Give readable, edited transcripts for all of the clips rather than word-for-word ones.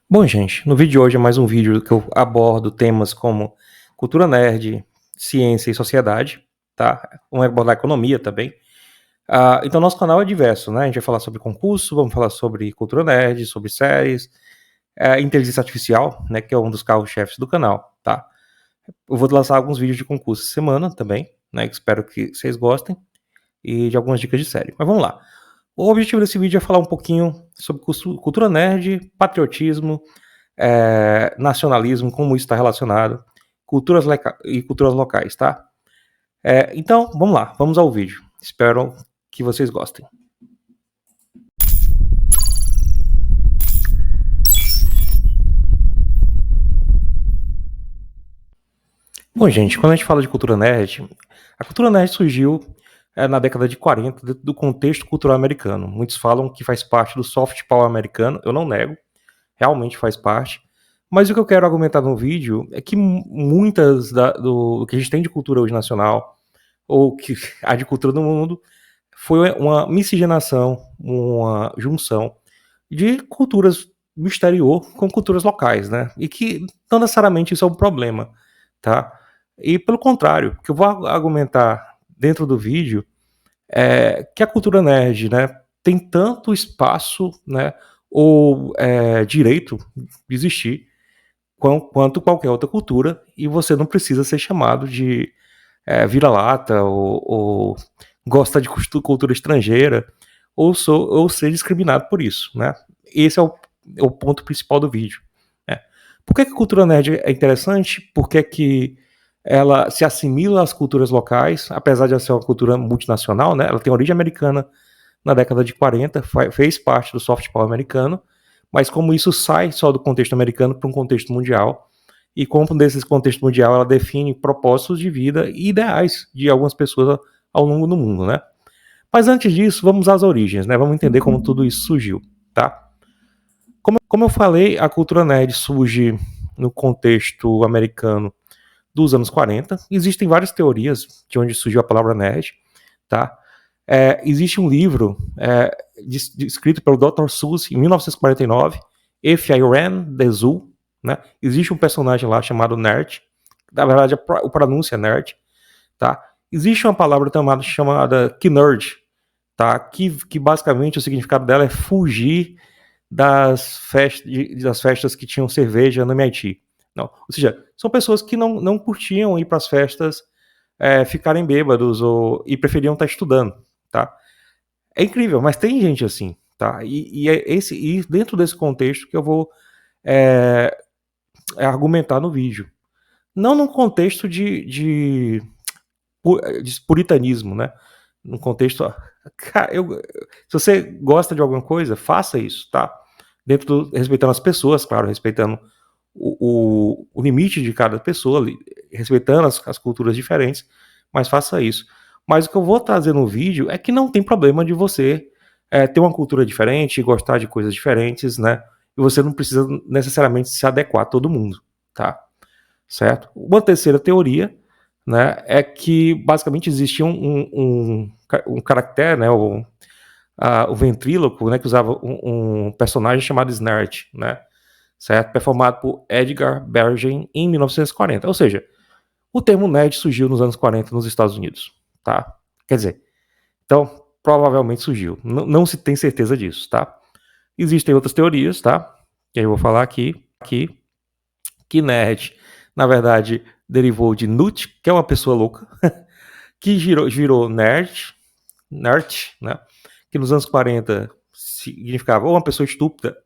Bom, gente, no vídeo de hoje é mais um vídeo que eu abordo temas como cultura nerd, ciência e sociedade, tá? Vamos abordar economia também. Então, nosso canal é diverso, né? A gente vai falar sobre concurso, vamos falar sobre cultura nerd, sobre séries, inteligência artificial, né? Que é um dos carros-chefes do canal, tá? Eu vou lançar alguns vídeos de concurso essa semana também, né? Espero que vocês gostem e de algumas dicas de série. Mas vamos lá. O objetivo desse vídeo é falar um pouquinho sobre cultura nerd, patriotismo, nacionalismo, como isso está relacionado, culturas locais, tá? Então, vamos lá, vamos ao vídeo. Espero que vocês gostem. Bom, gente, quando a gente fala de cultura nerd, a cultura nerd surgiu na década de 40 do contexto cultural americano. Muitos falam que faz parte do soft power americano, eu não nego, realmente faz parte. Mas o que eu quero argumentar no vídeo é que muitas do que a gente tem de cultura hoje nacional, ou que há de cultura no mundo, foi uma miscigenação, uma junção de culturas do exterior com culturas locais, né? E que não necessariamente isso é um problema, tá? E pelo contrário, o que eu vou argumentar dentro do vídeo é que a cultura nerd, né, tem tanto espaço, né, ou direito de existir quanto qualquer outra cultura, e você não precisa ser chamado de vira-lata ou gosta de cultura estrangeira ou ser discriminado por isso, né? Esse é o ponto principal do vídeo. Né? Por que a cultura nerd é interessante? Porque ela se assimila às culturas locais, apesar de ela ser uma cultura multinacional, né? Ela tem origem americana na década de 40, fez parte do soft power americano, mas como isso sai só do contexto americano para um contexto mundial, e como desse contexto mundial ela define propósitos de vida e ideais de algumas pessoas ao longo do mundo, né? Mas antes disso, vamos às origens, né? Vamos entender como tudo isso surgiu, tá? Como eu falei, a cultura nerd surge no contexto americano dos anos 40. Existem várias teorias de onde surgiu a palavra nerd, tá? Existe um livro escrito pelo Dr. Seuss em 1949, If I Ran the Zoo, né? Existe um personagem lá chamado Nerd, na verdade a pronúncia é Nerd, tá? Existe uma palavra chamada Knerd, tá? Que basicamente o significado dela é fugir das festas que tinham cerveja no MIT. Não, ou seja, são pessoas que não curtiam ir para as festas, ficarem bêbados e preferiam estar estudando, tá? É incrível, mas tem gente assim, tá? E dentro desse contexto que eu vou argumentar no vídeo. Não num contexto de puritanismo, né? Num contexto. Cara, se você gosta de alguma coisa, faça isso, tá? Respeitando as pessoas, claro, respeitando o limite de cada pessoa, respeitando as culturas diferentes, mas faça isso. Mas o que eu vou trazer no vídeo é que não tem problema de você ter uma cultura diferente, gostar de coisas diferentes, né? E você não precisa necessariamente se adequar a todo mundo, tá? Certo? Uma terceira teoria, né, é que basicamente existia um caractere, né, o ventríloco, né, que usava um personagem chamado Snart, né, certo? Performado por Edgar Bergen em 1940. Ou seja, o termo nerd surgiu nos anos 40 nos Estados Unidos, tá? Quer dizer, então provavelmente surgiu. Não se tem certeza disso, tá? Existem outras teorias, tá? Que eu vou falar aqui, que nerd, na verdade, derivou de nut, que é uma pessoa louca, que virou nerd, né? Que nos anos 40 significava ou uma pessoa estúpida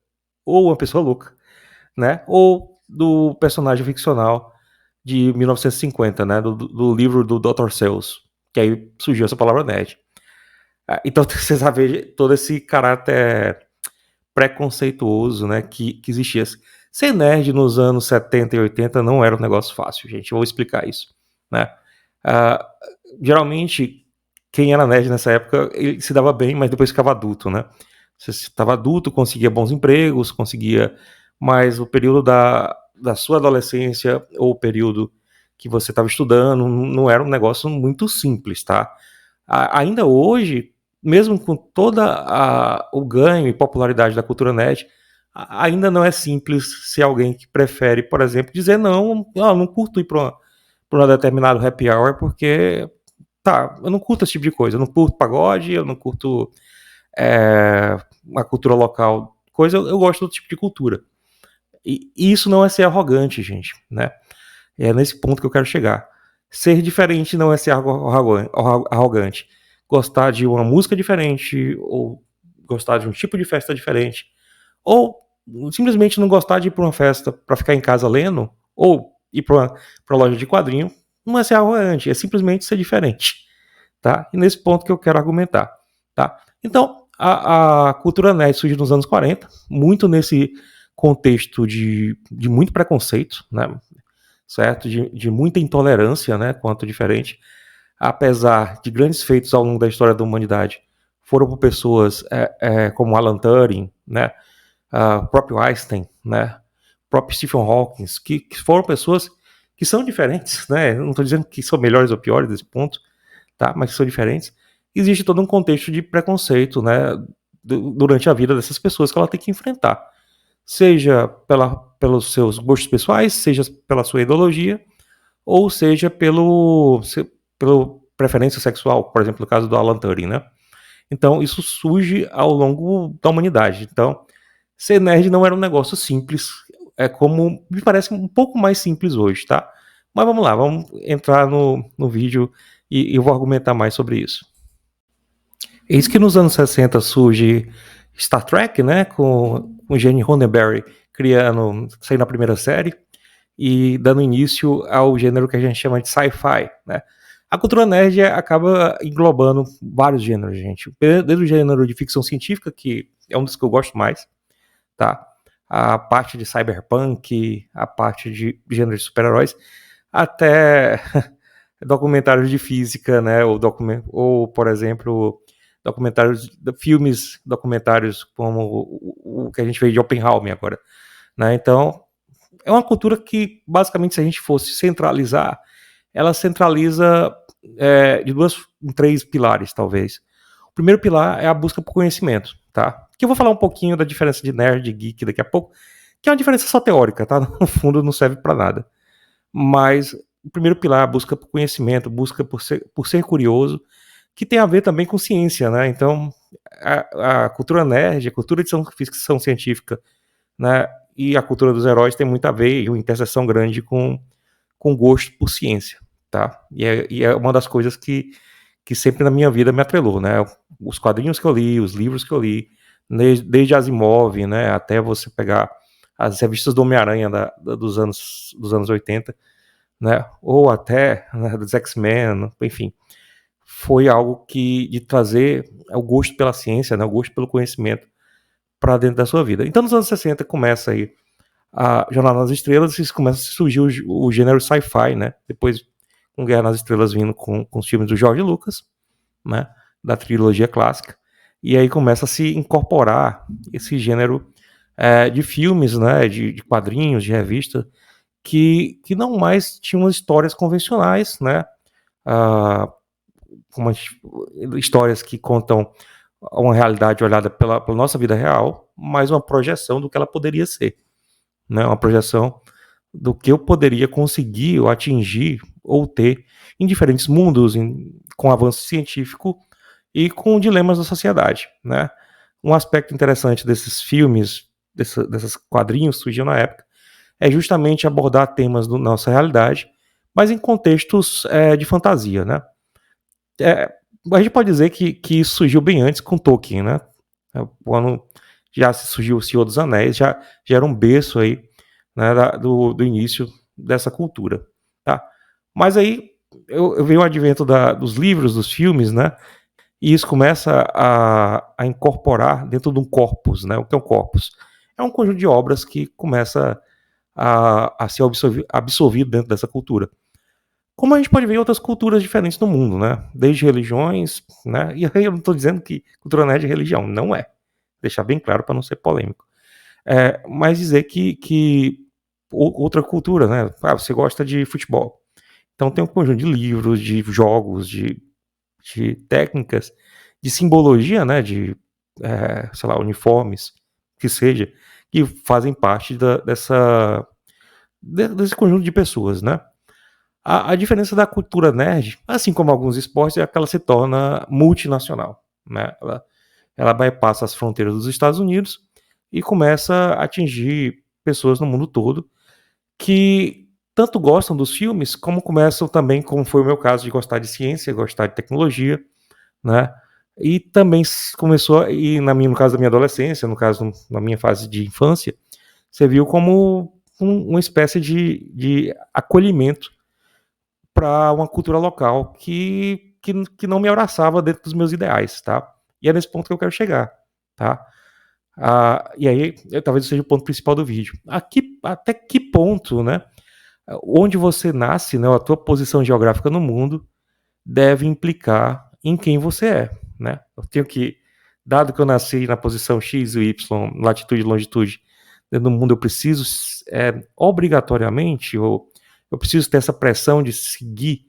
ou uma pessoa louca, né? Ou do personagem ficcional de 1950, né? Do livro do Dr. Seuss, que aí surgiu essa palavra nerd. Então você sabe todo esse caráter preconceituoso, né? Que existia. Ser nerd nos anos 70 e 80 não era um negócio fácil, gente. Eu vou explicar isso, né? Geralmente, quem era nerd nessa época, ele se dava bem, mas depois ficava adulto, né? Você estava adulto, conseguia bons empregos, mas o período da sua adolescência ou o período que você estava estudando não era um negócio muito simples, tá? Ainda hoje, mesmo com o ganho e popularidade da cultura nerd, ainda não é simples ser alguém que prefere, por exemplo, dizer não, não curto ir para um determinado happy hour porque, eu não curto esse tipo de coisa, eu não curto pagode, eu não curto uma cultura local, eu gosto do tipo de cultura. E isso não é ser arrogante, gente, né? É nesse ponto que eu quero chegar. Ser diferente não é ser arrogante. Gostar de uma música diferente, ou gostar de um tipo de festa diferente, ou simplesmente não gostar de ir para uma festa para ficar em casa lendo, ou ir para uma loja de quadrinho, não é ser arrogante, é simplesmente ser diferente, tá? E nesse ponto que eu quero argumentar, tá? Então, a cultura nerd surge nos anos 40, muito nesse contexto de muito preconceito, né? Certo? De muita intolerância, né? Quanto diferente, apesar de grandes feitos ao longo da história da humanidade, foram por pessoas como Alan Turing, né? O próprio Einstein, né? O próprio Stephen Hawking, que foram pessoas que são diferentes, né? Não estou dizendo que são melhores ou piores nesse ponto, tá? Mas que são diferentes. Existe todo um contexto de preconceito, né? Durante a vida dessas pessoas que ela tem que enfrentar, seja pelos seus gostos pessoais, seja pela sua ideologia, ou seja pelo preferência sexual, por exemplo, no caso do Alan Turing, né? Então, isso surge ao longo da humanidade. Então, ser nerd não era um negócio simples, como me parece um pouco mais simples hoje, tá? Mas vamos lá, vamos entrar no vídeo e eu vou argumentar mais sobre isso. Eis que nos anos 60 surge Star Trek, né, com Gene Roddenberry saindo a primeira série e dando início ao gênero que a gente chama de sci-fi, né. A cultura nerd acaba englobando vários gêneros, gente. Desde o gênero de ficção científica, que é um dos que eu gosto mais, tá? A parte de cyberpunk, a parte de gênero de super-heróis, até documentários de física, né? Ou por exemplo, documentários como o que a gente vê de Oppenheimer agora, né? Então, é uma cultura que, basicamente, se a gente fosse centralizar, ela centraliza em 3 pilares, talvez. O primeiro pilar é a busca por conhecimento, tá? Que eu vou falar um pouquinho da diferença de nerd e geek daqui a pouco, que é uma diferença só teórica, tá? No fundo, não serve para nada. Mas o primeiro pilar é a busca por conhecimento, busca por ser curioso, que tem a ver também com ciência, né? Então, a cultura nerd, a cultura de ficção científica, né? E a cultura dos heróis tem muito a ver, e uma interseção grande com gosto por ciência, tá? E é uma das coisas que sempre na minha vida me atrelou, né? Os quadrinhos que eu li, os livros que eu li, desde Asimov, né? Até você pegar as revistas do Homem-Aranha dos anos 80, né? Ou até, né, dos X-Men, enfim. Foi algo de trazer o gosto pela ciência, né? O gosto pelo conhecimento para dentro da sua vida. Então, nos anos 60 começa aí a Jornada nas Estrelas e começa a surgir o gênero sci-fi, né? Depois com Guerra nas Estrelas vindo com os filmes do George Lucas, né? Da trilogia clássica. E aí começa a se incorporar esse gênero de filmes, né? De quadrinhos, de revista, que não mais tinham histórias convencionais, né? Como histórias que contam uma realidade olhada pela nossa vida real, mas uma projeção do que ela poderia ser, né? Uma projeção do que eu poderia conseguir ou atingir ou ter em diferentes mundos, com avanço científico e com dilemas da sociedade, né? Um aspecto interessante desses filmes, desses quadrinhos que surgiam na época, é justamente abordar temas da nossa realidade, mas em contextos de fantasia, né? A gente pode dizer que isso surgiu bem antes com Tolkien, né? Quando já surgiu o Senhor dos Anéis, já era um berço aí, né, do início dessa cultura, tá? Mas aí eu vejo o advento dos livros, dos filmes, né? E isso começa a incorporar dentro de um corpus, né? O que é um corpus? É um conjunto de obras que começa a ser absorvido dentro dessa cultura. Como a gente pode ver em outras culturas diferentes no mundo, né? Desde religiões, né? E aí eu não estou dizendo que cultura nerd é religião, não é. Deixar bem claro para não ser polêmico. Mas dizer que outra cultura, né? Você gosta de futebol. Então tem um conjunto de livros, de jogos, de técnicas, de simbologia, né? De, sei lá, uniformes, que seja, que fazem parte desse conjunto de pessoas, né? A diferença da cultura nerd, assim como alguns esportes, é que ela se torna multinacional, né? Ela bypassa as fronteiras dos Estados Unidos e começa a atingir pessoas no mundo todo que tanto gostam dos filmes, como começam também, como foi o meu caso, de gostar de ciência, gostar de tecnologia, né? E também começou, e no caso da minha adolescência, no caso na minha fase de infância, você viu como uma espécie de acolhimento para uma cultura local que não me abraçava dentro dos meus ideais, tá? E é nesse ponto que eu quero chegar, tá? E aí, talvez seja o ponto principal do vídeo. Até que ponto, né? Onde você nasce, né? A tua posição geográfica no mundo deve implicar em quem você é, né? Eu tenho que, dado que eu nasci na posição X e Y, latitude e longitude, dentro do mundo, eu preciso obrigatoriamente, ou eu preciso ter essa pressão de seguir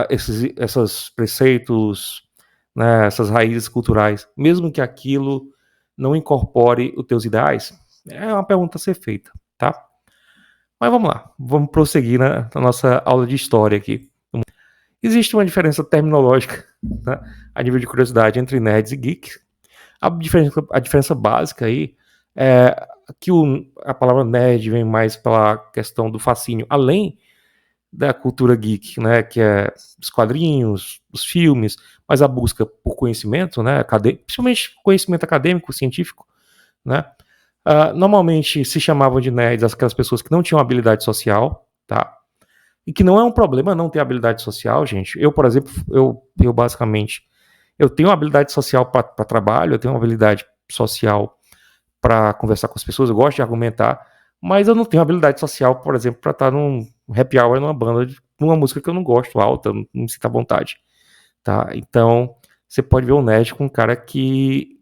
esses preceitos, né, essas raízes culturais, mesmo que aquilo não incorpore os teus ideais? É uma pergunta a ser feita, tá? Mas vamos lá, vamos prosseguir na nossa aula de história aqui. Existe uma diferença terminológica, né, a nível de curiosidade, entre nerds e geeks. A diferença básica aí é que a palavra nerd vem mais pela questão do fascínio, além da cultura geek, né, que é os quadrinhos, os filmes, mas a busca por conhecimento, né, principalmente conhecimento acadêmico, científico, né. Normalmente se chamavam de nerds aquelas pessoas que não tinham habilidade social, tá? E que não é um problema não ter habilidade social, gente. Eu, por exemplo, eu basicamente, eu tenho habilidade social para trabalho, eu tenho uma habilidade social para conversar com as pessoas, eu gosto de argumentar, mas eu não tenho habilidade social, por exemplo, para estar num happy hour numa banda, numa música que eu não gosto, alta, não me sinto à vontade, tá? Então, você pode ver um nerd com um cara que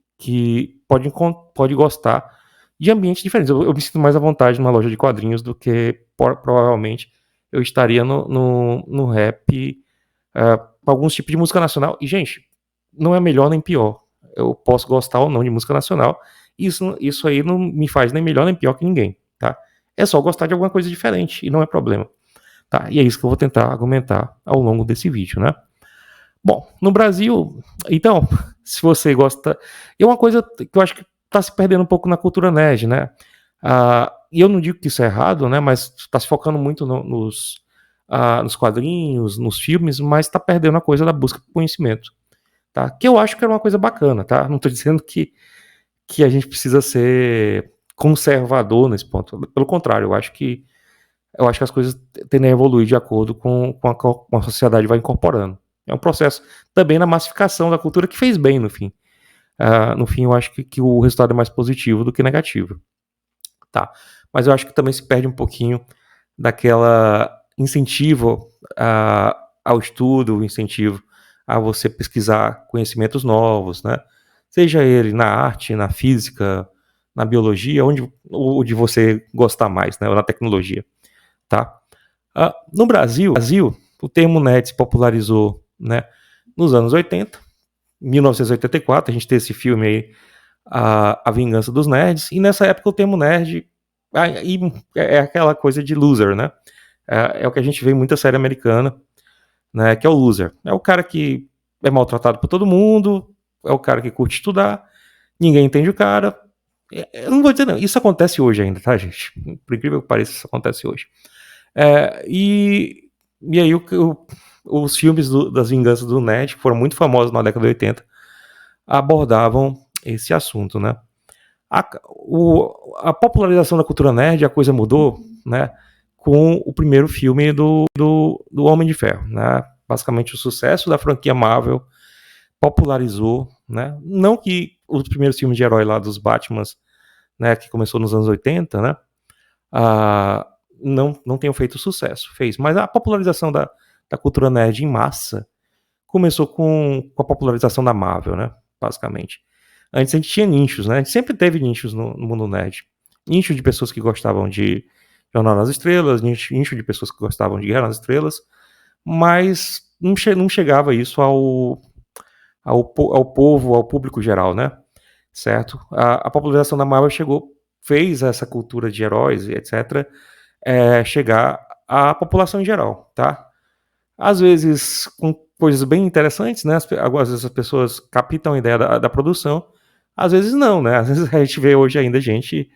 pode gostar de ambientes diferentes. Eu me sinto mais à vontade numa loja de quadrinhos do que provavelmente eu estaria no rap, alguns tipos de música nacional. E, gente, não é melhor nem pior. Eu posso gostar ou não de música nacional. Isso aí não me faz nem melhor nem pior que ninguém, tá? É só gostar de alguma coisa diferente e não é problema, tá? E é isso que eu vou tentar argumentar ao longo desse vídeo, né? Bom, no Brasil, então, se você gosta, é uma coisa que eu acho que está se perdendo um pouco na cultura nerd, né? E eu não digo que isso é errado, né? Mas está se focando muito nos quadrinhos, nos filmes, mas está perdendo a coisa da busca por conhecimento, tá? Que eu acho que era uma coisa bacana, tá? Não estou dizendo que a gente precisa ser conservador nesse ponto. Pelo contrário, eu acho que as coisas tendem a evoluir de acordo com a sociedade vai incorporando. É um processo também na massificação da cultura que fez bem no fim. No fim, eu acho que o resultado é mais positivo do que negativo. Tá. Mas eu acho que também se perde um pouquinho daquela incentivo ao estudo, incentivo a você pesquisar conhecimentos novos, né? Seja ele na arte, na física, na biologia, onde você gostar mais, né? Ou na tecnologia, tá? No Brasil, o termo nerd se popularizou, né, nos anos 80, 1984, a gente tem esse filme aí, A Vingança dos Nerds, e nessa época o termo nerd é aquela coisa de loser, né? É o que a gente vê em muita série americana, né, que é o loser. É o cara que é maltratado por todo mundo, é o cara que curte estudar, ninguém entende o cara. Eu não vou dizer não, isso acontece hoje ainda, tá, gente? Por incrível que pareça, isso acontece hoje. E aí os filmes das Vinganças do Nerd, que foram muito famosos na década de 80, abordavam esse assunto, né? A popularização da cultura nerd, a coisa mudou, né, com o primeiro filme do Homem de Ferro, né? Basicamente o sucesso da franquia Marvel popularizou, né? Não que os primeiros filmes de herói lá dos Batmans, né, que começou nos anos 80, né, não tenham feito sucesso, mas a popularização da cultura nerd em massa começou com a popularização da Marvel, né, basicamente. Antes a gente tinha nichos, né, a gente sempre teve nichos no mundo nerd. Nicho de pessoas que gostavam de Jornal nas Estrelas, nicho de pessoas que gostavam de Guerra nas Estrelas, mas não chegava isso ao povo, ao público geral, né. certo? A popularização da Marvel fez essa cultura de heróis e etc. Chegar à população em geral, tá? Às vezes com coisas bem interessantes, né? Às vezes as pessoas captam a ideia da produção, às vezes não, né? Às vezes a gente vê hoje ainda gente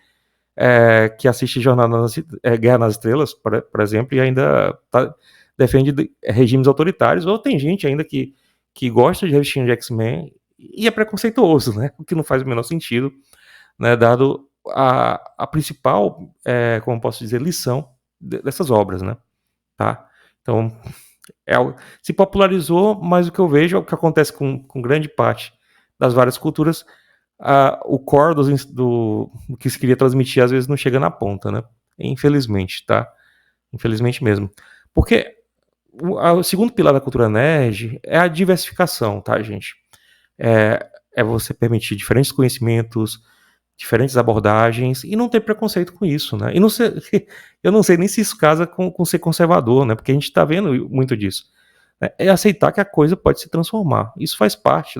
que assiste Guerra nas Estrelas, por exemplo, e ainda defende regimes autoritários, ou tem gente ainda que gosta de revistinha de X-Men e é preconceituoso, né? O que não faz o menor sentido, né? Dado a principal, como posso dizer, lição dessas obras, né? Tá? Então, se popularizou, mas o que eu vejo é o que acontece com grande parte das várias culturas, o core do que se queria transmitir às vezes não chega na ponta, né? Infelizmente, tá? Infelizmente mesmo. Porque o segundo pilar da cultura nerd é a diversificação, tá, gente? É você permitir diferentes conhecimentos, diferentes abordagens e não ter preconceito com isso, né? E não ser, eu não sei nem se isso casa com ser conservador, né? Porque a gente está vendo muito disso. É aceitar que a coisa pode se transformar. Isso faz parte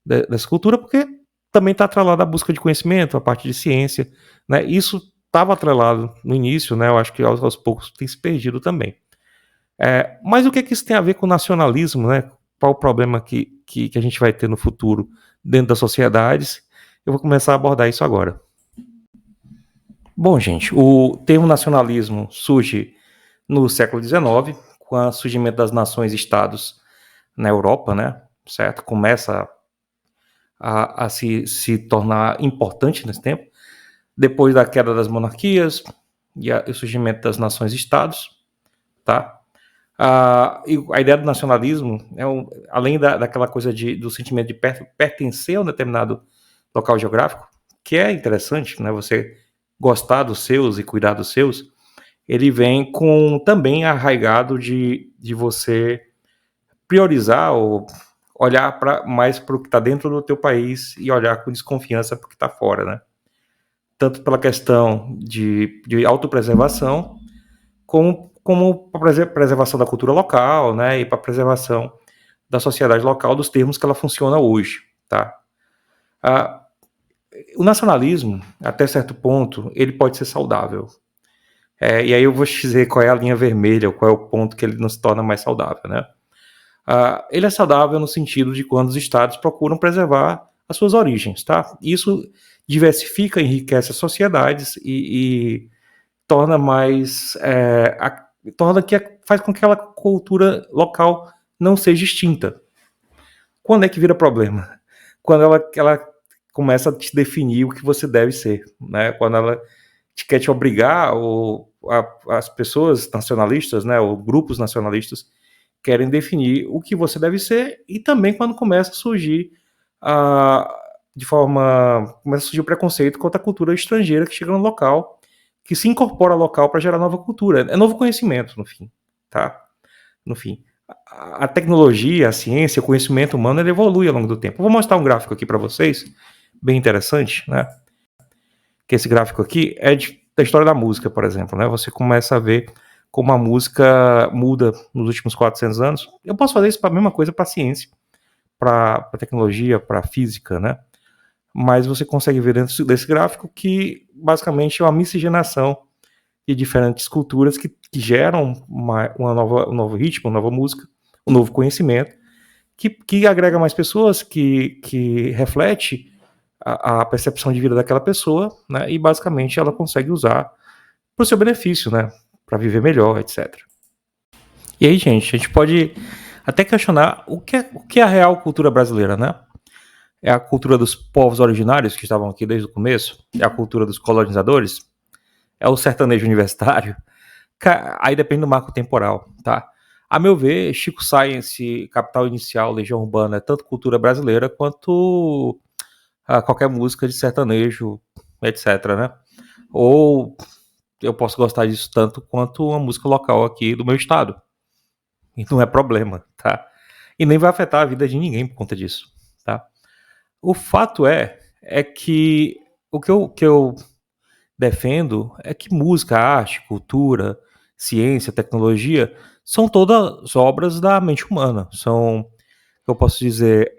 dessa cultura, porque também está atrelado à busca de conhecimento, à parte de ciência, né? Isso estava atrelado no início, né? Eu acho que aos poucos tem se perdido também. Mas o que isso tem a ver com o nacionalismo, né? Qual o problema que a gente vai ter no futuro dentro das sociedades? Eu vou começar a abordar isso agora. Bom, gente, o termo nacionalismo surge no século XIX, com o surgimento das nações-estados na Europa, né? Certo? Começa a se tornar importante nesse tempo, depois da queda das monarquias e o surgimento das nações-estados, tá? E a ideia do nacionalismo, além daquela coisa do sentimento de pertencer a um determinado local geográfico, que é interessante, né? Você gostar dos seus e cuidar dos seus, ele vem com também arraigado de você priorizar ou olhar mais para o que está dentro do teu país e olhar com desconfiança para o que está fora, né? Tanto pela questão de autopreservação, como para preservação da cultura local, né? E para preservação da sociedade local, dos termos que ela funciona hoje, tá? O nacionalismo, até certo ponto, ele pode ser saudável. E aí eu vou te dizer qual é a linha vermelha, qual é o ponto que ele não se torna mais saudável, né? Ele é saudável no sentido de quando os estados procuram preservar as suas origens, tá? Isso diversifica, enriquece as sociedades e torna mais, faz com que aquela cultura local não seja extinta. Quando é que vira problema? Quando ela começa a te definir o que você deve ser, né? Quando ela quer te obrigar, as pessoas nacionalistas, né, ou grupos nacionalistas, querem definir o que você deve ser, e também quando começa a surgir começa a surgir o preconceito contra a cultura estrangeira que chega no local, que se incorpora ao local para gerar nova cultura. É novo conhecimento, no fim, tá? No fim. A tecnologia, a ciência, o conhecimento humano, ele evolui ao longo do tempo. Eu vou mostrar um gráfico aqui para vocês, bem interessante, né? Que esse gráfico aqui é da história da música, por exemplo, né? Você começa a ver como a música muda nos últimos 400 anos. Eu posso fazer isso para a mesma coisa para a ciência, para a tecnologia, para a física, né? Mas você consegue ver dentro desse gráfico que basicamente é uma miscigenação de diferentes culturas que geram um novo ritmo, uma nova música, um novo conhecimento, que agrega mais pessoas, que reflete a percepção de vida daquela pessoa, né? E basicamente ela consegue usar para o seu benefício, né? Para viver melhor, etc. E aí, gente, a gente pode até questionar o que é a real cultura brasileira, né? É a cultura dos povos originários que estavam aqui desde o começo? É a cultura dos colonizadores? É o sertanejo universitário? Aí depende do marco temporal, tá? A meu ver, Chico Science, Capital Inicial, Legião Urbana é tanto cultura brasileira quanto qualquer música de sertanejo, etc, né? Ou eu posso gostar disso tanto quanto uma música local aqui do meu estado. E não é problema, tá? E nem vai afetar a vida de ninguém por conta disso, tá? O fato é que o que eu defendo é que música, arte, cultura, ciência, tecnologia são todas obras da mente humana. São, eu posso dizer,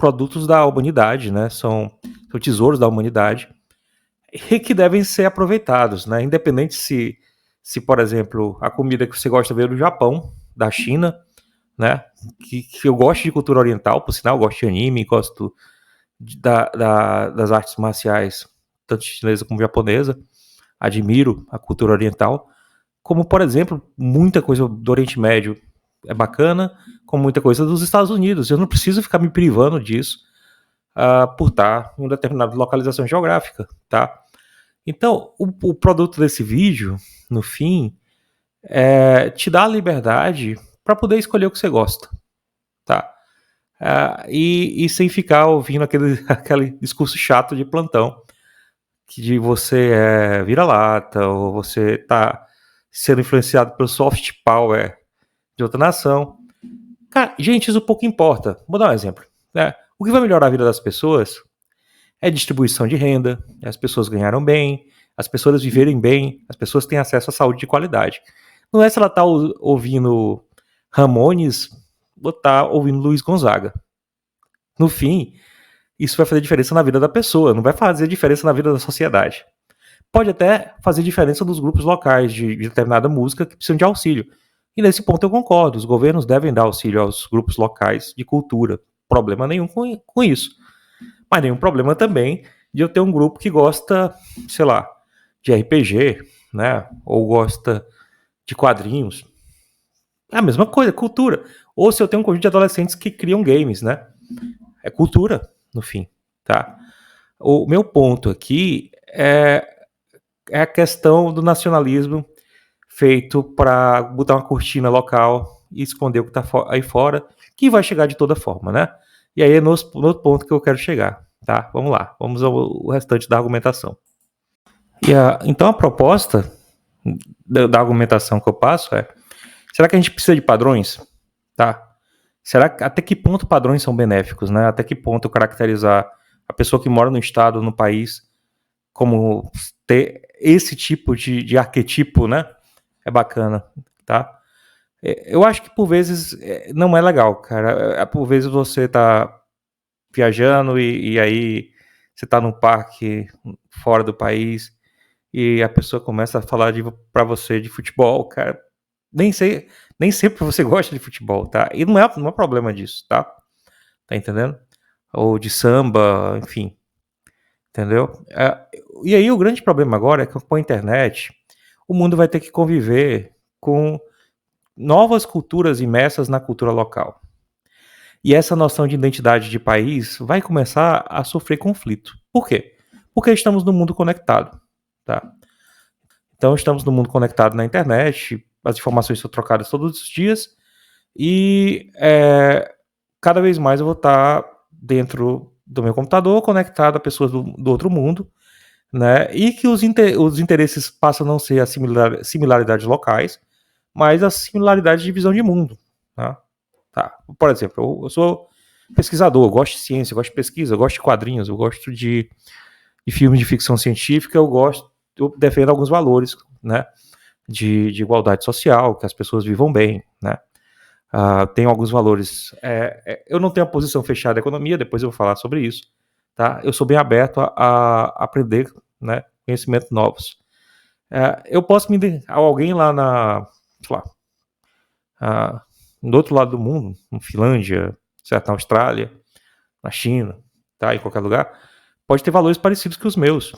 produtos da humanidade, né? São tesouros da humanidade e que devem ser aproveitados, né? Independente se, por exemplo, a comida que você gosta veio do Japão, da China, né? Que eu gosto de cultura oriental, por sinal, eu gosto de anime, gosto das artes marciais, tanto chinesa como japonesa, admiro a cultura oriental, como, por exemplo, muita coisa do Oriente Médio é bacana, como muita coisa dos Estados Unidos. Eu não preciso ficar me privando disso por estar em uma determinada localização geográfica, tá? Então, o produto desse vídeo, no fim, te dá a liberdade para poder escolher o que você gosta, tá? E sem ficar ouvindo aquele discurso chato de plantão, que de você vira-lata, ou você tá sendo influenciado pelo soft power de outra nação. Cara, gente, isso pouco importa. Vou dar um exemplo. Né? O que vai melhorar a vida das pessoas é distribuição de renda, as pessoas ganharam bem, as pessoas viverem bem, as pessoas têm acesso à saúde de qualidade. Não é se ela tá ouvindo Ramones ou tá ouvindo Luiz Gonzaga. No fim, isso vai fazer diferença na vida da pessoa, não vai fazer diferença na vida da sociedade. Pode até fazer diferença nos grupos locais de determinada música que precisam de auxílio. E nesse ponto eu concordo, os governos devem dar auxílio aos grupos locais de cultura. Problema nenhum com isso. Mas nenhum problema também de eu ter um grupo que gosta, sei lá, de RPG, né? Ou gosta de quadrinhos. É a mesma coisa, cultura. Ou se eu tenho um conjunto de adolescentes que criam games, né? É cultura, no fim, tá? O meu ponto aqui é a questão do nacionalismo feito para botar uma cortina local e esconder o que está aí fora, que vai chegar de toda forma, né? E aí é no outro ponto que eu quero chegar, tá? Vamos lá, vamos ao restante da argumentação. Então a proposta da argumentação que eu passo é: será que a gente precisa de padrões? Tá? Até que ponto padrões são benéficos, né? Até que ponto caracterizar a pessoa que mora no estado, no país, como ter esse tipo de arquetipo, né? É bacana, tá? Eu acho que por vezes não é legal, cara. Por vezes você tá viajando e aí você tá num parque fora do país e a pessoa começa a falar pra você de futebol, cara. Nem sempre você gosta de futebol, tá? E não é problema disso, tá? Tá entendendo? Ou de samba, enfim. Entendeu? E aí o grande problema agora é que com a internet o mundo vai ter que conviver com novas culturas imersas na cultura local. E essa noção de identidade de país vai começar a sofrer conflito. Por quê? Porque estamos no mundo conectado, tá? Então estamos no mundo conectado na internet, as informações são trocadas todos os dias e cada vez mais eu vou estar dentro do meu computador, conectado a pessoas do outro mundo, né? E que os interesses passam a não ser as similaridades locais, mas as similaridades de visão de mundo, tá? Por exemplo, eu sou pesquisador, eu gosto de ciência, eu gosto de pesquisa, eu gosto de quadrinhos, eu gosto de filmes de ficção científica, eu defendo alguns valores, né? De igualdade social, que as pessoas vivam bem, né? Tenho alguns valores. Eu não tenho a posição fechada da economia, depois eu vou falar sobre isso, tá? Eu sou bem aberto a aprender, né, conhecimentos novos. Eu posso alguém lá sei lá, do outro lado do mundo, na Finlândia, certo, na Austrália, na China, tá, em qualquer lugar, pode ter valores parecidos que os meus,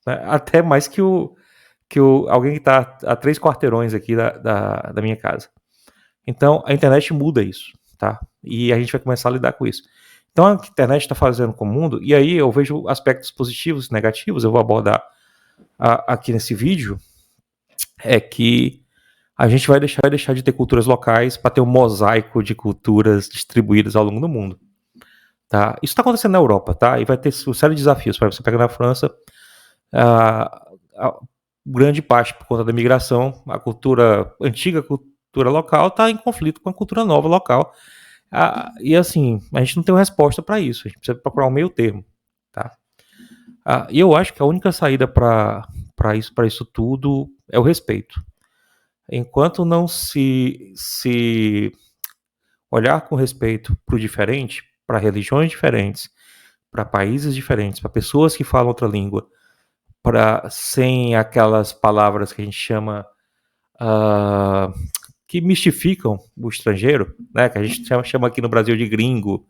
né? Até mais que alguém que está a 3 quarteirões aqui da minha casa. Então, a internet muda isso, tá? E a gente vai começar a lidar com isso. Então, a internet está fazendo com o mundo, e aí eu vejo aspectos positivos e negativos, eu vou abordar aqui nesse vídeo, é que a gente vai deixar de ter culturas locais para ter um mosaico de culturas distribuídas ao longo do mundo, tá? Isso está acontecendo na Europa, tá? E vai ter uma série de desafios. Para você pegar na França, grande parte por conta da migração, a antiga cultura local está em conflito com a cultura nova local. E assim, a gente não tem uma resposta para isso, a gente precisa procurar um meio termo, tá? E eu acho que a única saída para isso tudo é o respeito. Enquanto não se olhar com respeito para o diferente, para religiões diferentes, para países diferentes, para pessoas que falam outra língua, sem aquelas palavras que a gente chama uh, que mistificam o estrangeiro, né? Que a gente chama aqui no Brasil de gringo,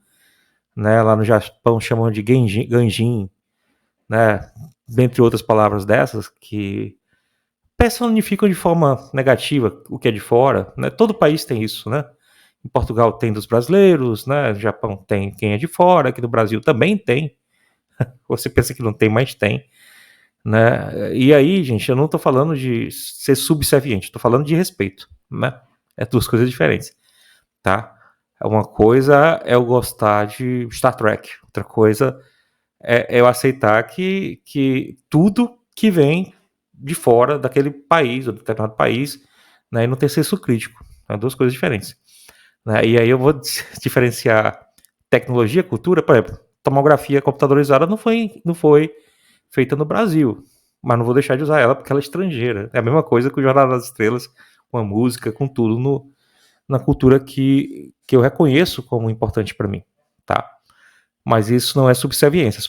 né? Lá no Japão chamam de ganjin, né? Dentre outras palavras dessas que personificam de forma negativa o que é de fora, né? Todo país tem isso, né? Em Portugal tem dos brasileiros, né? No Japão tem quem é de fora, aqui no Brasil também tem. Você pensa que não tem, mas tem, né? E aí, gente, eu não tô falando de ser subserviente, tô falando de respeito, né? É duas coisas diferentes, tá? Uma coisa é eu gostar de Star Trek, outra coisa é eu aceitar que tudo que vem de fora daquele país, ou determinado país, né, e não ter senso crítico. São duas coisas diferentes. Né? E aí eu vou diferenciar tecnologia, cultura, por exemplo, tomografia computadorizada não foi feita no Brasil, mas não vou deixar de usar ela porque ela é estrangeira. É a mesma coisa que o Jornal das Estrelas, com a música, com tudo na cultura que eu reconheço como importante para mim, tá? Mas isso não é subserviência.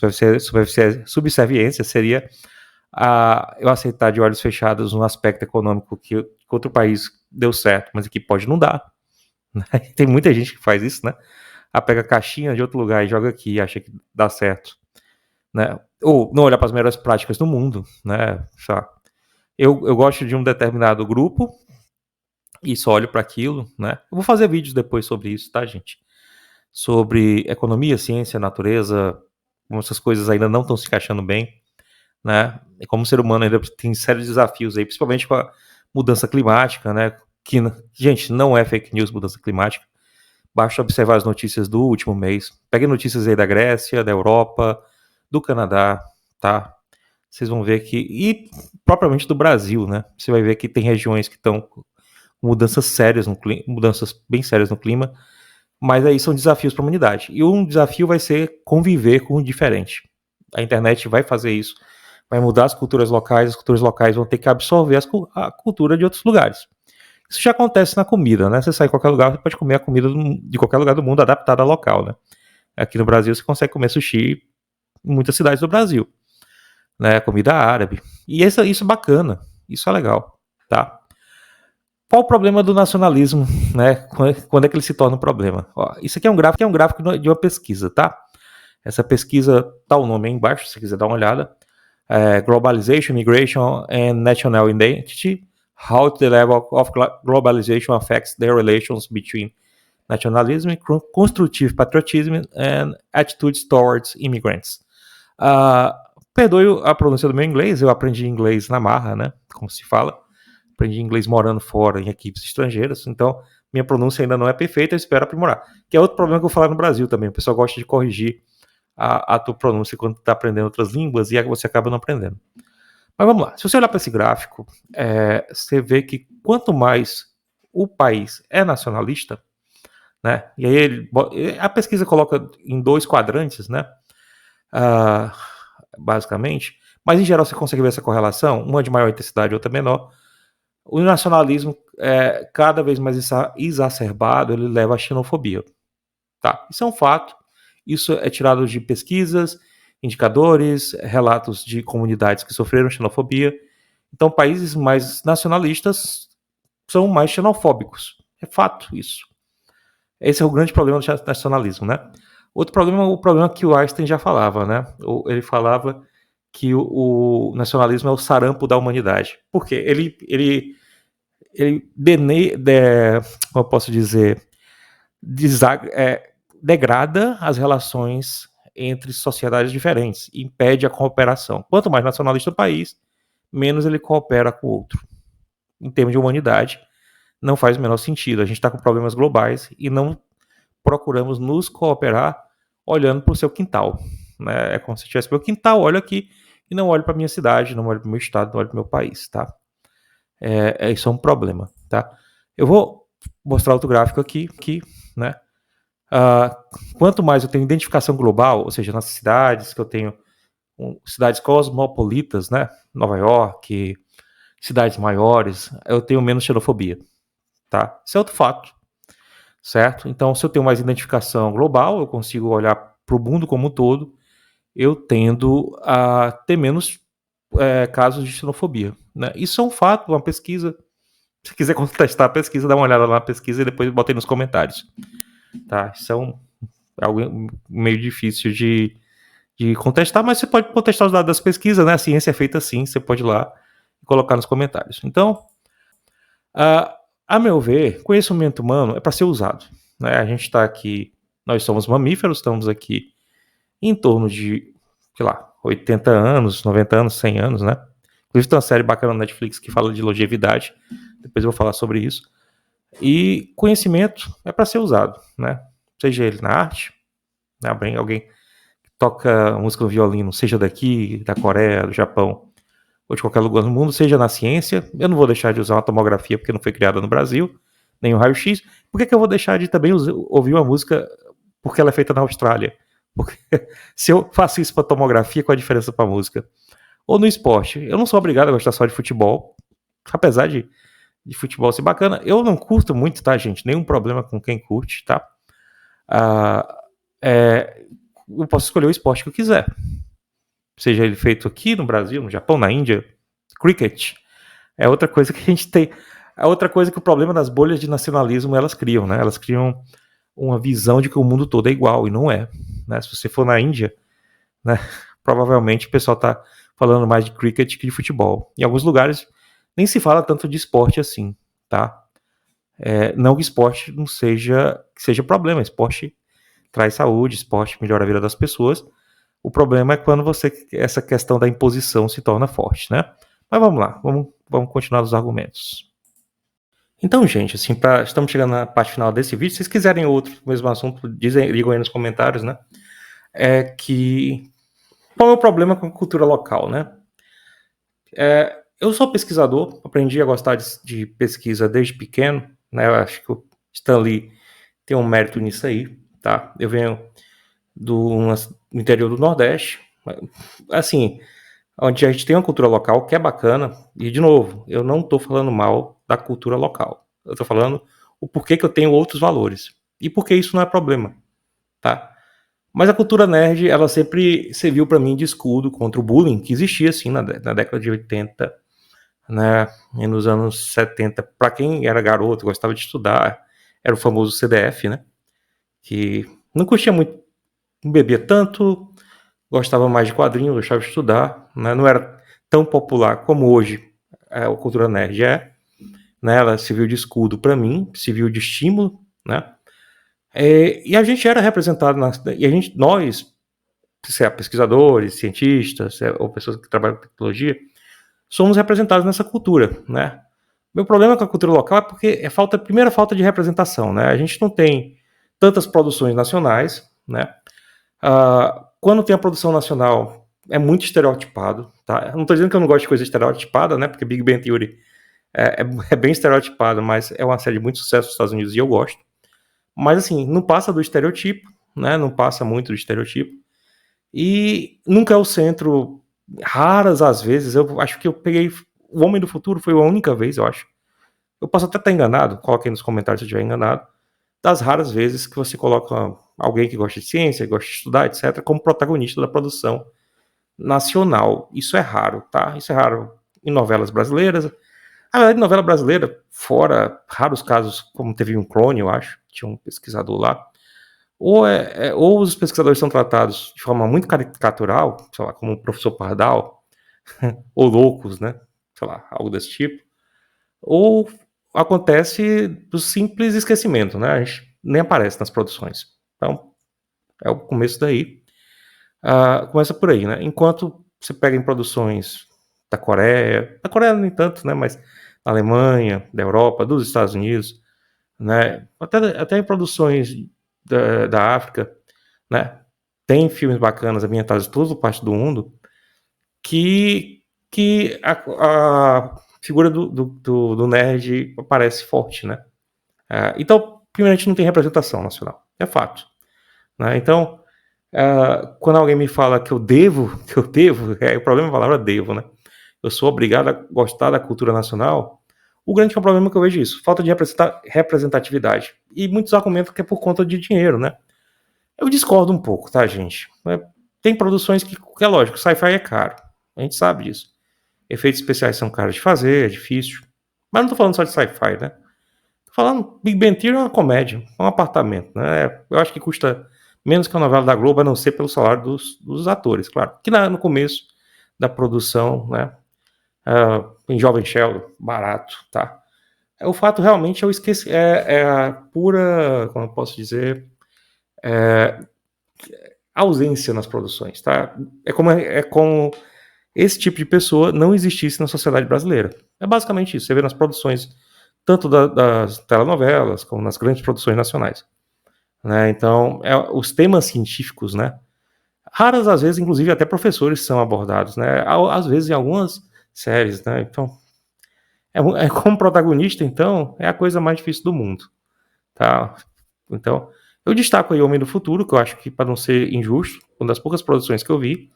Subserviência seria eu aceitar de olhos fechados um aspecto econômico que outro país deu certo, mas aqui pode não dar. Né? Tem muita gente que faz isso, né? Pega a caixinha de outro lugar e joga aqui e acha que dá certo. Né? Ou não olhar para as melhores práticas do mundo. Né? Eu gosto de um determinado grupo e só olho para aquilo. Né? Eu vou fazer vídeos depois sobre isso, tá, gente? Sobre economia, ciência, natureza, como essas coisas ainda não estão se encaixando bem. Né? E como ser humano ainda tem sérios desafios aí, principalmente com a mudança climática, né? Que, gente, não é fake news mudança climática. Basta observar as notícias do último mês. Peguem notícias aí da Grécia, da Europa, do Canadá, tá? Vocês vão ver que... E propriamente do Brasil, né? Você vai ver que tem regiões que estão com mudanças sérias no clima, mudanças bem sérias no clima, mas aí são desafios para a humanidade. E um desafio vai ser conviver com o diferente. A internet vai fazer isso, vai mudar as culturas locais vão ter que absorver a cultura de outros lugares. Isso já acontece na comida, né? Você sai em qualquer lugar, você pode comer a comida de qualquer lugar do mundo adaptada ao local, né? Aqui no Brasil você consegue comer sushi em muitas cidades do Brasil, né? Comida árabe. E isso é bacana, isso é legal, tá? Qual o problema do nacionalismo, né? Quando é que ele se torna um problema? Ó, isso aqui é um gráfico de uma pesquisa, tá? Essa pesquisa tá o nome aí embaixo, se você quiser dar uma olhada. Globalization, Migration and National Identity. How the level of globalization affects the relations between nationalism, constructive patriotism and attitudes towards immigrants. Perdoe a pronúncia do meu inglês, eu aprendi inglês na marra, né? Como se fala. Aprendi inglês morando fora em equipes estrangeiras, então minha pronúncia ainda não é perfeita, eu espero aprimorar. Que é outro problema que eu vou falar no Brasil também, o pessoal gosta de corrigir a tua pronúncia quando está aprendendo outras línguas e você acaba não aprendendo. Mas vamos lá, se você olhar para esse gráfico, você vê que quanto mais o país é nacionalista, né, e aí a pesquisa coloca em 2 quadrantes, né, basicamente, mas em geral você consegue ver essa correlação, uma de maior intensidade e outra menor. O nacionalismo, cada vez mais exacerbado, ele leva à xenofobia. Tá? Isso é um fato, isso é tirado de pesquisas, indicadores, relatos de comunidades que sofreram xenofobia. Então, países mais nacionalistas são mais xenofóbicos. É fato isso. Esse é o grande problema do nacionalismo, né? Outro problema é o problema que o Einstein já falava, né? Ele falava que o nacionalismo é o sarampo da humanidade. Por quê? Ele como eu posso dizer, degrada as relações entre sociedades diferentes, impede a cooperação. Quanto mais nacionalista o país, menos ele coopera com o outro. Em termos de humanidade, não faz o menor sentido. A gente está com problemas globais e não procuramos nos cooperar olhando para o seu quintal. Né? É como se tivesse meu quintal, olho aqui e não olho para minha cidade, não olho para o meu estado, não olho para o meu país, tá? Isso é um problema, tá? Eu vou mostrar outro gráfico aqui, né? Quanto mais eu tenho identificação global, ou seja, nas cidades que eu tenho cidades cosmopolitas, né? Nova York, cidades maiores, eu tenho menos xenofobia, tá? Isso é outro fato. certo? Então, se eu tenho mais identificação global, eu consigo olhar para o mundo como um todo, eu tendo a ter menos casos de xenofobia, né? Isso é um fato, uma pesquisa. Se quiser contestar a pesquisa, dá uma olhada lá na pesquisa e depois bota aí nos comentários, tá? Isso é algo meio difícil de contestar, mas você pode contestar os dados das pesquisas, né? A ciência é feita assim, você pode ir lá e colocar nos comentários. Então, a meu ver, conhecimento humano é para ser usado, né? A gente está aqui, nós somos mamíferos, estamos aqui em torno de, sei lá, 80 anos, 90 anos, 100 anos, né? Inclusive tem uma série bacana na Netflix que fala de longevidade, depois eu vou falar sobre isso. E conhecimento é para ser usado, né? Seja ele na arte, né? Alguém que toca música no violino, seja daqui, da Coreia, do Japão, ou de qualquer lugar do mundo, seja na ciência. Eu não vou deixar de usar uma tomografia porque não foi criada no Brasil, nem o raio-x. Por que eu vou deixar de também ouvir uma música porque ela é feita na Austrália? Porque se eu faço isso para tomografia, qual a diferença para música? Ou no esporte. Eu não sou obrigado a gostar só de futebol, apesar de futebol ser bacana. Eu não curto muito, tá, gente? Nenhum problema com quem curte, tá? Eu posso escolher o esporte que eu quiser. Seja ele feito aqui no Brasil, no Japão, na Índia. Cricket é outra coisa que a gente tem. É outra coisa que o problema das bolhas de nacionalismo elas criam, né? Elas criam uma visão de que o mundo todo é igual, e não é. Né? Se você for na Índia, né, provavelmente o pessoal está falando mais de cricket que de futebol. Em alguns lugares nem se fala tanto de esporte assim, tá? Não que esporte não seja problema, esporte traz saúde, esporte melhora a vida das pessoas. O problema é quando essa questão da imposição se torna forte, né? Mas vamos lá, vamos continuar os argumentos. Então, gente, assim, estamos chegando na parte final desse vídeo. Se vocês quiserem outro mesmo assunto, digam aí nos comentários, né? Qual é o problema com a cultura local, né? Eu sou pesquisador, aprendi a gostar de pesquisa desde pequeno, né? Eu acho que o Stan Lee tem um mérito nisso aí, tá? Eu venho do interior do Nordeste, assim, onde a gente tem uma cultura local que é bacana, e de novo, eu não estou falando mal da cultura local, eu estou falando o porquê que eu tenho outros valores, e por que isso não é problema, tá? Mas a cultura nerd, ela sempre serviu para mim de escudo contra o bullying que existia, assim, na década de 80, né, e nos anos 70, para quem era garoto, gostava de estudar, era o famoso CDF, né, que não curtia muito, não bebia tanto, gostava mais de quadrinhos, gostava de estudar, né, não era tão popular como hoje a cultura nerd é, né, ela serviu de escudo para mim, serviu de estímulo, né, e a gente era representado, nós, pesquisadores, cientistas, ou pessoas que trabalham com tecnologia, somos representados nessa cultura, né? Meu problema com a cultura local é porque primeira falta de representação, né? A gente não tem tantas produções nacionais, né? Quando tem a produção nacional, é muito estereotipado, tá? Eu não estou dizendo que eu não gosto de coisa estereotipada, né? Porque Big Bang Theory é bem estereotipado, mas é uma série de muito sucesso nos Estados Unidos e eu gosto. Mas, assim, não passa do estereotipo, né? Não passa muito do estereotipo. E nunca é o centro. Raras às vezes, eu acho que eu peguei O Homem do Futuro, foi a única vez, eu acho. Eu posso até estar enganado, coloquem nos comentários se eu estiver enganado. Das raras vezes que você coloca alguém que gosta de ciência, gosta de estudar, etc., como protagonista da produção nacional. Isso é raro, tá? Isso é raro em novelas brasileiras. Na verdade, novela brasileira, fora raros casos, como teve um Clone, eu acho, tinha um pesquisador lá, ou os pesquisadores são tratados de forma muito caricatural, sei lá, como o professor Pardal, ou loucos, né? Sei lá, algo desse tipo. Ou acontece do simples esquecimento, né? A gente nem aparece nas produções. Então, é o começo daí. Começa por aí, né? Enquanto você pega em produções da Coreia nem tanto, né? Mas da Alemanha, da Europa, dos Estados Unidos, né? Até em produções da África, né? Tem filmes bacanas ambientados em toda parte do mundo que a figura do nerd aparece forte, né? Então, primeiramente, não tem representação nacional, é fato. Né? Então, quando alguém me fala que eu devo, o problema é a palavra devo, né? Eu sou obrigado a gostar da cultura nacional. O grande problema que eu vejo é isso, falta de representatividade. E muitos argumentam que é por conta de dinheiro, né? Eu discordo um pouco, tá, gente? Tem produções que é lógico, sci-fi é caro. A gente sabe disso. Efeitos especiais são caros de fazer, é difícil. Mas não tô falando só de sci-fi, né? Tô falando, Big Bang Theory é uma comédia, é um apartamento, né? Eu acho que custa menos que a novela da Globo, a não ser pelo salário dos atores, claro. Que no começo da produção, né? Em Jovem Sheldon, barato, tá? O fato realmente eu esqueci, é a pura, como eu posso dizer, ausência nas produções, tá? É como esse tipo de pessoa não existisse na sociedade brasileira. É basicamente isso. Você vê nas produções, tanto das telenovelas, como nas grandes produções nacionais. Né? Então, os temas científicos, né? Raras às vezes, inclusive, até professores são abordados, né? Às vezes em algumas séries, né? Então, como protagonista, então, é a coisa mais difícil do mundo, tá? Então, eu destaco aí Homem do Futuro, que eu acho que, para não ser injusto, uma das poucas produções que eu vi.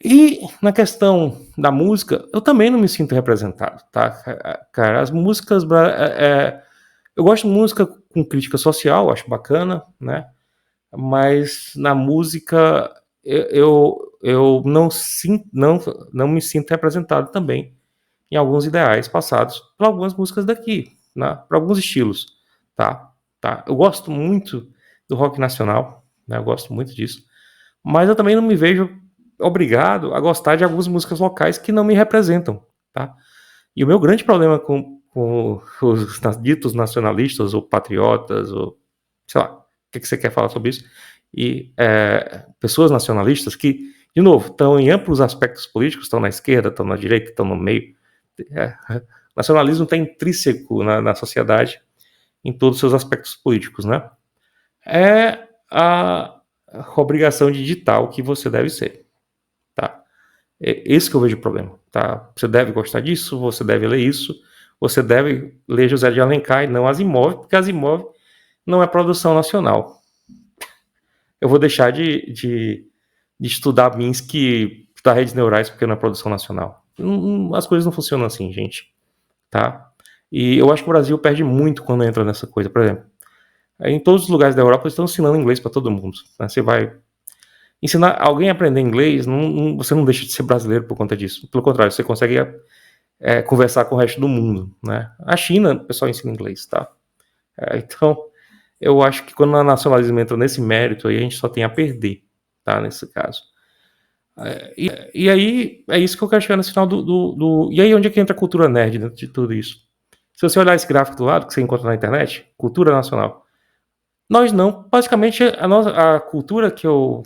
E na questão da música, eu também não me sinto representado, tá? Cara, as músicas. Eu gosto de música com crítica social, acho bacana, né? Mas na música eu não me sinto representado também em alguns ideais passados por algumas músicas daqui, né? Por alguns estilos, tá? Eu gosto muito do rock nacional, né? Eu gosto muito disso, mas eu também não me vejo obrigado a gostar de algumas músicas locais que não me representam, tá? E o meu grande problema com os ditos nacionalistas ou patriotas, ou sei lá, o que você quer falar sobre isso, e pessoas nacionalistas que, de novo, estão em amplos aspectos políticos, estão na esquerda, estão na direita, estão no meio. Nacionalismo está intrínseco na sociedade em todos os seus aspectos políticos, né? É a obrigação de ditar o que você deve ser, tá? É esse que eu vejo o problema, tá? Você deve gostar disso, você deve ler isso, você deve ler José de Alencar e não Asimov, porque Asimov não é produção nacional. Eu vou deixar de estudar Minsky da redes neurais porque não é produção nacional. As coisas não funcionam assim, gente, tá? E eu acho que o Brasil perde muito quando entra nessa coisa. Por exemplo, em todos os lugares da Europa eles estão ensinando inglês para todo mundo, né? Você vai ensinar alguém a aprender inglês, você não deixa de ser brasileiro por conta disso. Pelo contrário, você consegue conversar com o resto do mundo, né? A China, o pessoal ensina inglês, tá? Então, eu acho que quando o nacionalismo entra nesse mérito, aí a gente só tem a perder, tá? Nesse caso. E aí, é isso que eu quero chegar no final E aí, onde é que entra a cultura nerd dentro de tudo isso? Se você olhar esse gráfico do lado, que você encontra na internet, cultura nacional, nós não, basicamente, a cultura que eu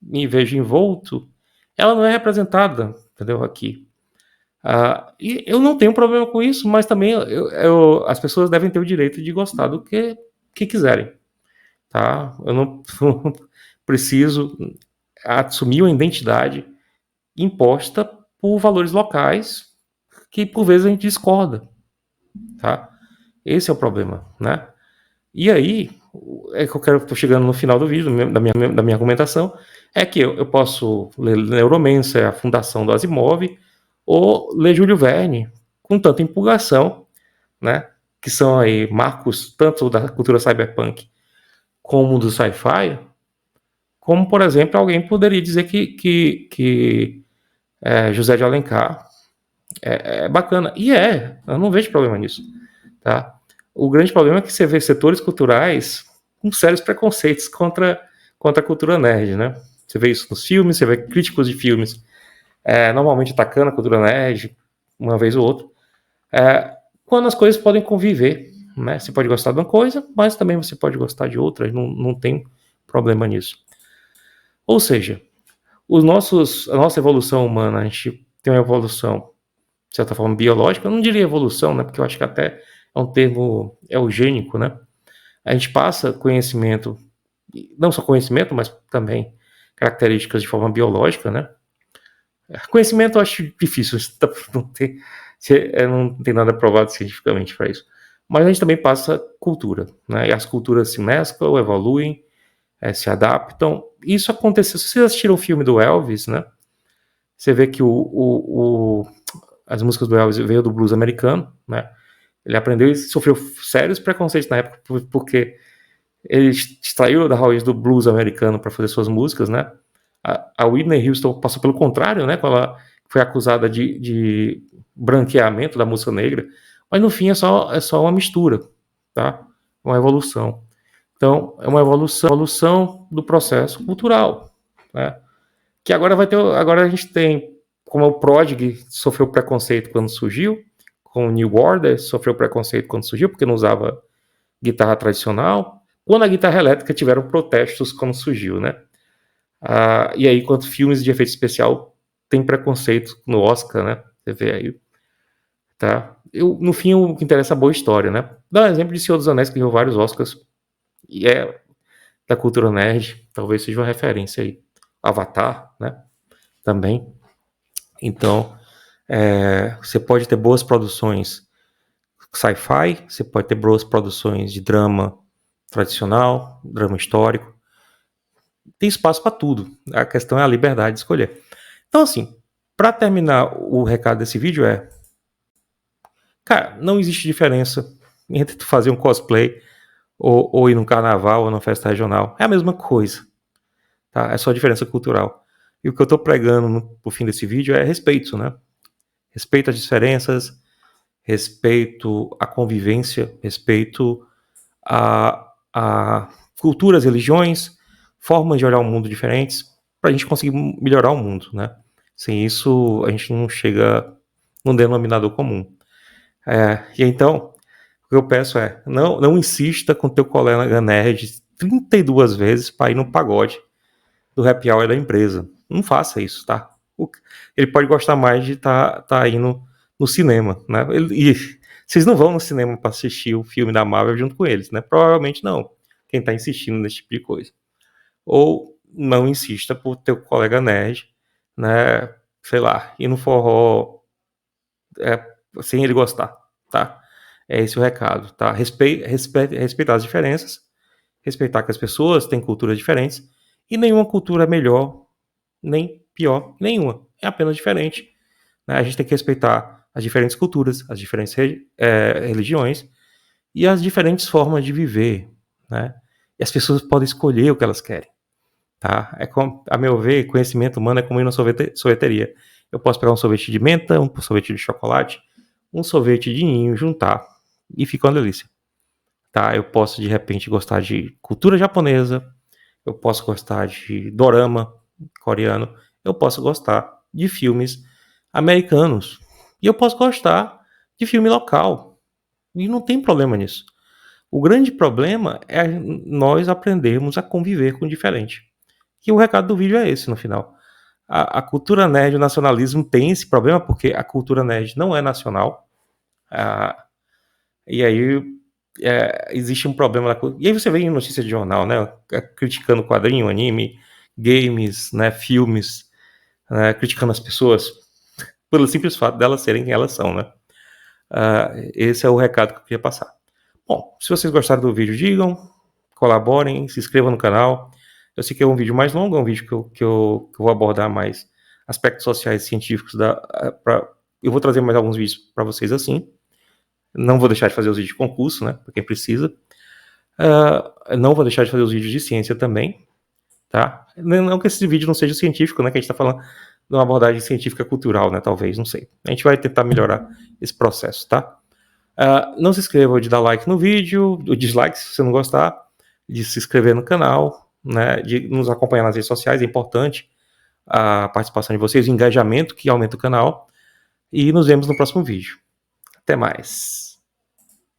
me vejo envolto, ela não é representada, entendeu? Aqui. E eu não tenho problema com isso, mas também as pessoas devem ter o direito de gostar do que quiserem, tá? Eu não preciso assumir uma identidade imposta por valores locais que por vezes a gente discorda, tá? Esse é o problema, né? E aí, é que tô chegando no final do vídeo, da minha argumentação, é que eu posso ler Neuromancer, a fundação do Asimov, ou ler Júlio Verne, com tanta empolgação, né? Que são aí marcos tanto da cultura cyberpunk como do sci-fi, como, por exemplo, alguém poderia dizer que José de Alencar é bacana. E eu não vejo problema nisso, tá? O grande problema é que você vê setores culturais com sérios preconceitos contra a cultura nerd, né? Você vê isso nos filmes, você vê críticos de filmes normalmente atacando a cultura nerd, uma vez ou outra, quando as coisas podem conviver, né? Você pode gostar de uma coisa, mas também você pode gostar de outra, não tem problema nisso. Ou seja, a nossa evolução humana, a gente tem uma evolução, de certa forma, biológica, eu não diria evolução, né? Porque eu acho que até é um termo eugênico, né? A gente passa conhecimento, não só conhecimento, mas também características de forma biológica, né? Conhecimento eu acho difícil, não tem nada provado cientificamente para isso. Mas a gente também passa cultura, né? E as culturas se mesclam, evoluem, se adaptam. Isso aconteceu. Se vocês assistiram o filme do Elvis, né? Você vê que as músicas do Elvis veio do blues americano, né? Ele aprendeu e sofreu sérios preconceitos na época porque ele extraiu da raiz do blues americano para fazer suas músicas, né? A Whitney Houston passou pelo contrário, né? Quando ela foi acusada de branqueamento da música negra, mas no fim é só uma mistura, tá? Uma evolução. Então, é uma evolução do processo cultural, né? Que agora a gente tem, como o Prodigy sofreu preconceito quando surgiu, com o New Order sofreu preconceito quando surgiu, porque não usava guitarra tradicional, quando a guitarra elétrica tiveram protestos quando surgiu, né? E aí, quanto filmes de efeito especial tem preconceito no Oscar, né? Você vê aí, tá? No fim, o que interessa é a boa história, né? Dá um exemplo de Senhor dos Anéis, que ganhou vários Oscars, e é da cultura nerd, talvez seja uma referência aí. Avatar, né? Também. Então, você pode ter boas produções sci-fi, você pode ter boas produções de drama tradicional, drama histórico. Tem espaço para tudo. A questão é a liberdade de escolher. Então, assim, para terminar o recado desse vídeo cara, não existe diferença entre tu fazer um cosplay ou ir num carnaval ou numa festa regional. É a mesma coisa, tá? É só diferença cultural. E o que eu tô pregando no fim desse vídeo é respeito, né? Respeito às diferenças, respeito à convivência, respeito a culturas, religiões, formas de olhar o mundo diferentes, para a gente conseguir melhorar o mundo, né? Sem isso, a gente não chega num denominador comum. E então, o que eu peço não insista com teu colega nerd 32 vezes para ir no pagode do happy hour da empresa. Não faça isso, tá? Ele pode gostar mais de tá indo no cinema, né? E vocês não vão no cinema para assistir o filme da Marvel junto com eles, né? Provavelmente não. Quem tá insistindo nesse tipo de coisa. Ou não insista pro teu colega nerd, né? Sei lá, ir no forró sem ele gostar, tá? É esse o recado, tá? Respeitar as diferenças, respeitar que as pessoas têm culturas diferentes e nenhuma cultura é melhor nem pior, nenhuma. É apenas diferente. Né? A gente tem que respeitar as diferentes culturas, as diferentes religiões e as diferentes formas de viver. Né? E as pessoas podem escolher o que elas querem. Tá? A meu ver, conhecimento humano é como ir na sorveteria. Eu posso pegar um sorvete de menta, um sorvete de chocolate, um sorvete de ninho, juntar e fica uma delícia. Tá? Eu posso, de repente, gostar de cultura japonesa, eu posso gostar de dorama coreano, eu posso gostar de filmes americanos e eu posso gostar de filme local e não tem problema nisso. O grande problema é nós aprendermos a conviver com o diferente. E o recado do vídeo é esse no final. A cultura nerd, o nacionalismo tem esse problema porque a cultura nerd não é nacional. E aí existe um problema. E aí você vê em notícia de jornal, né? Criticando quadrinho, anime, games, né? Filmes, né, criticando as pessoas pelo simples fato delas serem quem elas são, né? Esse é o recado que eu queria passar. Bom, se vocês gostaram do vídeo, digam, colaborem, se inscrevam no canal. Eu sei que é um vídeo mais longo, é um vídeo que eu vou abordar mais aspectos sociais e científicos. Eu vou trazer mais alguns vídeos para vocês assim. Não vou deixar de fazer os vídeos de concurso, né? Para quem precisa. Não vou deixar de fazer os vídeos de ciência também. Tá? Não que esse vídeo não seja científico, né? Que a gente está falando de uma abordagem científica cultural, né? Talvez, não sei. A gente vai tentar melhorar esse processo, tá? Não se inscreva de dar like no vídeo, o dislike se você não gostar, de se inscrever no canal, né? De nos acompanhar nas redes sociais, é importante a participação de vocês, o engajamento que aumenta o canal. E nos vemos no próximo vídeo. Até mais.